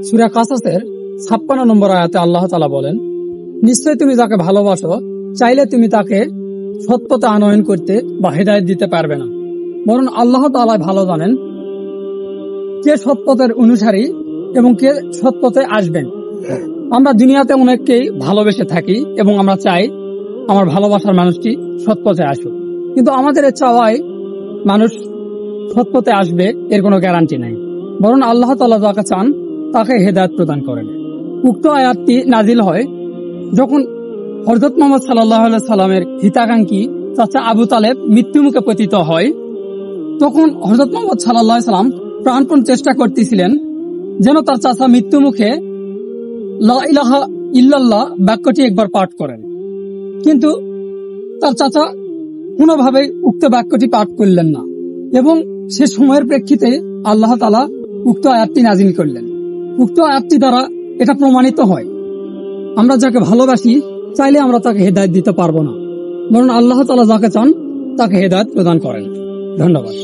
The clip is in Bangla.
সূরা কাসাসের 56 নম্বর আয়াতে আল্লাহ তাআলা বলেন, নিশ্চয় তুমি যাকে ভালোবাসো চাইলে তুমি তাকে সৎপথে আনয়ন করতে বা হেদায়েত দিতে পারবে না, বরং আল্লাহ তাআলা ভালো জানেন কে সৎপথের অনুসারী এবং কে সৎপথে আসবেন। আমরা দুনিয়াতে অনেককেই ভালোবেসে থাকি এবং আমরা চাই আমার ভালোবাসার মানুষটি সৎপথে আসুক, কিন্তু আমাদের এই চাওয়ায় মানুষ সৎপথে আসবে এর কোনো গ্যারান্টি নাই, বরং আল্লাহ তাআলা যাকে চান তাকে হেদায়েত প্রদান করেন। উক্ত আয়াতটি নাজিল হয় যখন হযরত মুহাম্মদ সাল্লাল্লাহু আলাইহি সাল্লামের হিতাকাঙ্ক্ষী চাচা আবু তালেব মৃত্যুমুখে পতিত হয়। তখন হযরত মুহাম্মদ সাল্লাল্লাহু আলাইহি সাল্লাম প্রাণপণ চেষ্টা করতেছিলেন যেন তার চাচা মৃত্যুমুখে লা ইলাহা ইল্লাল্লাহ বাক্যটি একবার পাঠ করেন, কিন্তু তার চাচা কোনোভাবেই উক্ত বাক্যটি পাঠ করলেন না এবং সে সময়ের প্রেক্ষিতে আল্লাহ তাআলা উক্ত আয়াতটি নাজিল করলেন। উক্ত আয়াতটি দ্বারা এটা প্রমাণিত হয় আমরা যাকে ভালোবাসি চাইলে আমরা তাকে হেদায়েত দিতে পারবো না, বরং আল্লাহ তাআলা যাকে চান তাকে হেদায়েত প্রদান করেন। ধন্যবাদ।